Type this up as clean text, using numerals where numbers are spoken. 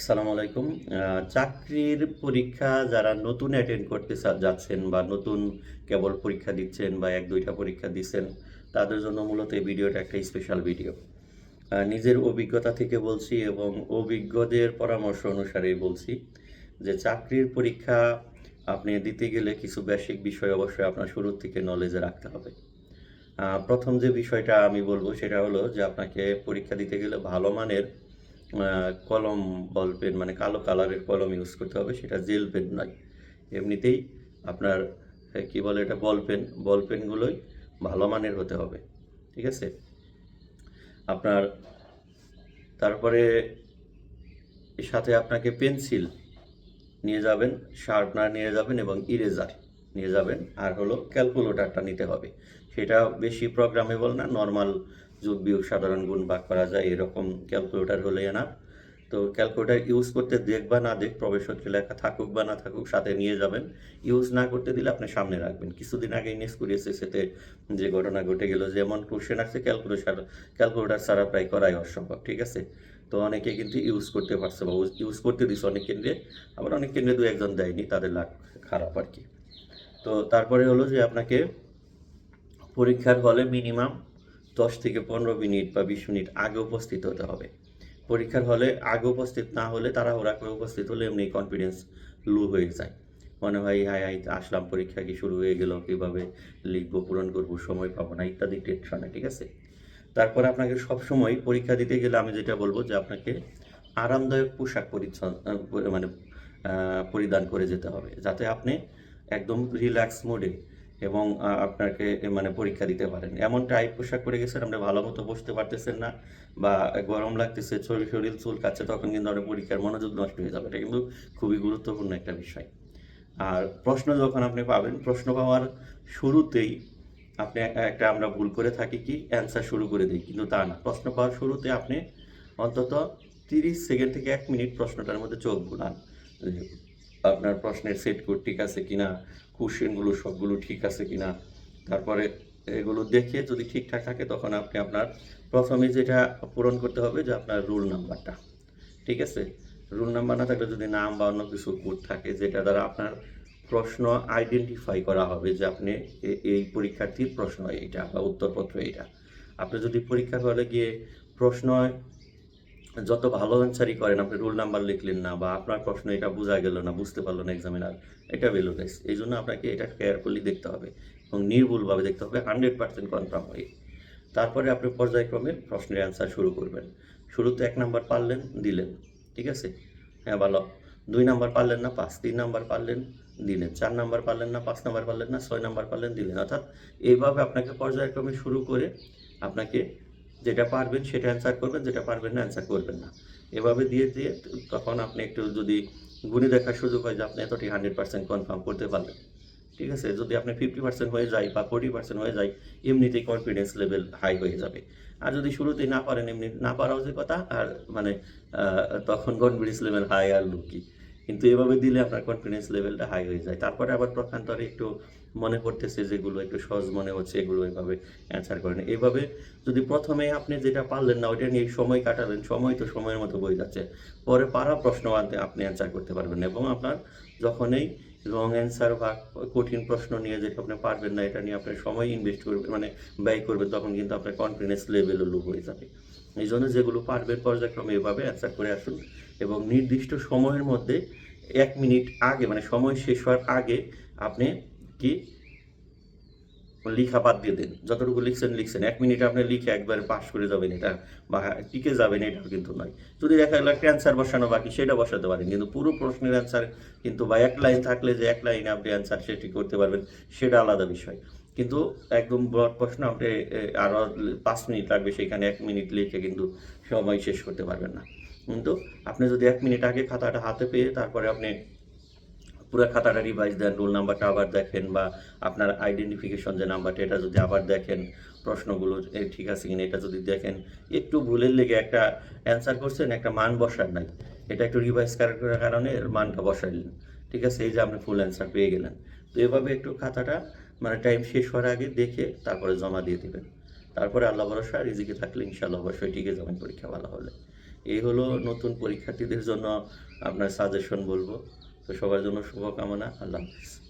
আসসালামু আলাইকুম। চাকরির পরীক্ষা যারা নতুন অ্যাটেন্ড করতে যাচ্ছেন বা নতুন কেবল পরীক্ষা দিচ্ছেন বা ১-২টা পরীক্ষা দিচ্ছেন, তাদের জন্য মূলত এই ভিডিওটা একটা স্পেশাল ভিডিও। নিজের অভিজ্ঞতা থেকে বলছি এবং অভিজ্ঞদের পরামর্শ অনুসারেই বলছি যে চাকরির পরীক্ষা আপনি দিতে গেলে কিছু বেসিক বিষয় অবশ্যই আপনার শুরুর থেকে নলেজে রাখতে হবে। ১ম যে বিষয়টা আমি বলব সেটা হলো যে আপনাকে পরীক্ষা দিতে গেলে ভালো মানের আ কলম, বল পেন মানে কালো কালারের কলম ইউজ করতে হবে। সেটা জেল পেন নয়। এমনিতেই আপনার কি বলে এটা বল পেনগুলোই ভালো মানের হতে হবে। ঠিক আছে? আপনার তারপরে এর সাথে আপনাকে পেন্সিল নিয়ে যাবেন, শার্পনার নিয়ে যাবেন এবং ইরেজার নিয়ে যাবেন। আর হলো ক্যালকুলেটরটা নিতে হবে। সেটা বেশি প্রোগ্রামেবল না, নরমাল যোগ, বিয়োগ, সাধারণ গুণ, ভাগ করা যায় এরকম ক্যালকুলেটর হলেই এনাফ। তো ক্যালকুলেটর ইউজ করতে দেখ বা না দেখ, প্রবেশপত্রে লেখা থাকুক বা না থাকুক সাথে নিয়ে যাবেন। ইউজ না করতে দিলে আপনি সামনে রাখবেন। কিছুদিন আগে ইনএক্স কুরিয়াসেতে যে ঘটনা ঘটে গেল, যেমন কোশ্চেন আসছে ক্যালকুলেটর ছাড়া প্রায় করাই অসম্ভব। ঠিক আছে? তো অনেকে কিন্তু ইউজ করতে পারছে বা ইউজ করতে দিছে অনেক কেন্দ্রে, আবার অনেক কেন্দ্রে ২-১ জন দেয়নি, তাদের লাক খারাপ আর কি। তো তারপরে হলো যে আপনাকে পরীক্ষার হলে মিনিমাম ১০ থেকে ১৫ মিনিট বা ২০ মিনিট আগে উপস্থিত হতে হবে। পরীক্ষার হলে আগে উপস্থিত না হলে, তাড়াহুড়া করে উপস্থিত হলে এমনি কনফিডেন্স লো হয়ে যায়। মনে হয় হায়, হায় আসলাম, পরীক্ষা কি শুরু হয়ে গেল, কিভাবে লিখবো, পূরণ করবো, সময় পাবো না ইত্যাদি টেনশনে। ঠিক আছে? তারপরে আপনাকে সবসময় পরীক্ষা দিতে গেলে আমি যেটা বলব যে আপনাকে আরামদায়ক পোশাক মানে পরিধান করে যেতে হবে। যাতে আপনি একদম রিল্যাক্স মুডে এবং আপনাকে মানে পরীক্ষা দিতে পারেন। এমন টাইট পোশাক পরে গেছেন আপনি ভালোমতো বসতে পারতেছেন না বা গরম লাগতেছে, শরীর চুলকাচ্ছে, তখন কিন্তু আপনার পরীক্ষার মনোযোগ নষ্ট হয়ে যাবে। এটা কিন্তু খুবই গুরুত্বপূর্ণ একটা বিষয়। আর প্রশ্ন যখন আপনি পাবেন, প্রশ্ন পাওয়ার শুরুতেই আপনি একটা আমরা ভুল করে থাকি কি অ্যান্সার শুরু করে দিই, কিন্তু তা না। প্রশ্ন পাওয়ার শুরুতে আপনি অন্তত ৩০ সেকেন্ড থেকে ১ মিনিট প্রশ্নটার মধ্যে চোখ বুলান। যে আপনার প্রশ্নের সেট কোড ঠিক আছে কিনা, কোশ্চেনগুলো সবগুলো ঠিক আছে কিনা। তারপরে এগুলো দেখে যদি ঠিকঠাক থাকে তখন আপনি আপনার ১ম এ যেটা পূরণ করতে হবে যে আপনার রোল নাম্বারটা। ঠিক আছে? রোল নাম্বার না থাকলে যদি নাম বা অন্য কিছু কোড থাকে যেটা দ্বারা আপনার প্রশ্ন আইডেন্টিফাই করা হবে যে আপনি এই পরীক্ষার্থীর প্রশ্ন এইটা বা উত্তরপত্র এইটা। আপনি যদি পরীক্ষার হলে গিয়ে প্রশ্ন যত ভালো অ্যান্সারই করেন, আপনি রোল নাম্বার লিখলেন না বা আপনার প্রশ্ন এটা বোঝা গেল না, বুঝতে পারল না এক্সামিনার, এটা ভ্যালুলেস। এইজন্য আপনাকে এটা কেয়ারফুলি দেখতে হবে এবং নির্ভুলভাবে দেখতে হবে 100% কনফার্ম হয়ে। তারপরে আপনি পর্যায়ক্রমে প্রশ্নের অ্যান্সার শুরু করবেন। শুরুতে ১ নাম্বার পারলেন, দিলেন। ঠিক আছে? হ্যাঁ, ভালো। ২ নাম্বার পারলেন না, ৫। ৩ নাম্বার পারলেন, দিলেন। ৪ নাম্বার পারলেন না, ৫ নাম্বার পারলেন না, ৬ নাম্বার পারলেন, দিলেন। অর্থাৎ এইভাবে আপনাকে পর্যায়ক্রমে শুরু করে আপনাকে যেটা পারবেন সেটা অ্যান্সার করবেন, যেটা পারবেন না অ্যান্সার করবেন না। এভাবে দিয়ে তখন আপনি একটু যদি গুণে দেখার সুযোগ হয় যে আপনি এতটি 100% কনফার্ম করতে পারলেন। ঠিক আছে? যদি আপনার 50% হয়ে যায় বা 40% হয়ে যায়, এমনিতেই কনফিডেন্স লেভেল হাই হয়ে যাবে। আর যদি শুরুতেই না পারেন, এমনি না পারাও যে কথা, আর মানে আ তখন কনফিডেন্স লেভেল হাই আর লো কি। কিন্তু এভাবে দিলে আপনার কনফিডেন্স লেভেলটা হাই হয়ে যায়। তারপরে আবার পক্ষান্তরে একটু মনে পড়তেছে যেগুলো একটু সহজ মনে হচ্ছে এগুলো এভাবে অ্যান্সার করেন। এভাবে যদি ১ম এ আপনি যেটা পারলেন না ওইটা নিয়ে সময় কাটালেন, সময় তো সময়ের মতো বয়ে যাচ্ছে। পরে পারা প্রশ্ন আপনি অ্যান্সার করতে পারবেন না এবং আপনার যখনই রং অ্যান্সার বা কঠিন প্রশ্ন নিয়ে যেটা আপনি পারবেন না, এটা নিয়ে আপনি সময় ইনভেস্ট করবেন মানে ব্যয় করবেন, তখন কিন্তু আপনার কনফিডেন্স লেভেলও লো হয়ে যাবে। এইজন্য যেগুলো পারবেন পর্যায়ক্রমে এভাবে অ্যান্সার করে আসুন এবং নির্দিষ্ট সময়ের মধ্যে ১ মিনিট আগে মানে সময় শেষ হওয়ার আগে আপনি কি লিখা বাদ দিয়ে দেন। যতটুকু লিখছেন। ১ মিনিটে আপনি লিখে একবারে পাস করে যাবেন এটা বা টিকে যাবেন এটাও কিন্তু নয়। যদি দেখা গেল একটা অ্যান্সার বসানো বাকি সেটা বসাতে পারেন। কিন্তু পুরো প্রশ্নের অ্যান্সার কিন্তু বা ১ লাইন থাকলে যে ১ লাইনে আপনি অ্যান্সার সেটি করতে পারবেন সেটা আলাদা বিষয়। কিন্তু একদম ব্রড প্রশ্ন আপনি আরো ৫ মিনিট লাগবে, সেখানে ১ মিনিট লিখে কিন্তু সময় শেষ করতে পারবেন না। কিন্তু আপনি যদি ১ মিনিট আগে খাতাটা হাতে পেয়ে তারপরে আপনি পুরা খাতাটা রিভাইজ দেন, রোল নাম্বারটা আবার দেখেন বা আপনার আইডেন্টিফিকেশন যে নাম্বারটা এটা যদি আবার দেখেন, প্রশ্নগুলো ঠিক আছে কিনা এটা যদি দেখেন, একটু ভুলের লেগে একটা অ্যান্সার করছেন, একটা মান বসার নাই। এটা একটু রিভাইজ করার কারণে এর মানটা বসাইলেন। ঠিক আছে? এই যে আপনি ফুল অ্যান্সার পেয়ে গেলেন। তো এভাবে একটু খাতাটা মানে টাইম শেষ হওয়ার আগে দেখে তারপরে জমা দিয়ে দিবেন। তারপরে আল্লাহ ভরসা, রিজিকে থাকলে ইনশাআল্লাহ অবশ্যই টিকে যাবেন পরীক্ষা ভালো হলে। এই হলো নতুন পরীক্ষার্থীদের জন্য আপনার সাজেশন বলবো। তো সবার জন্য শুভকামনা। আল্লাহ হাফিজ।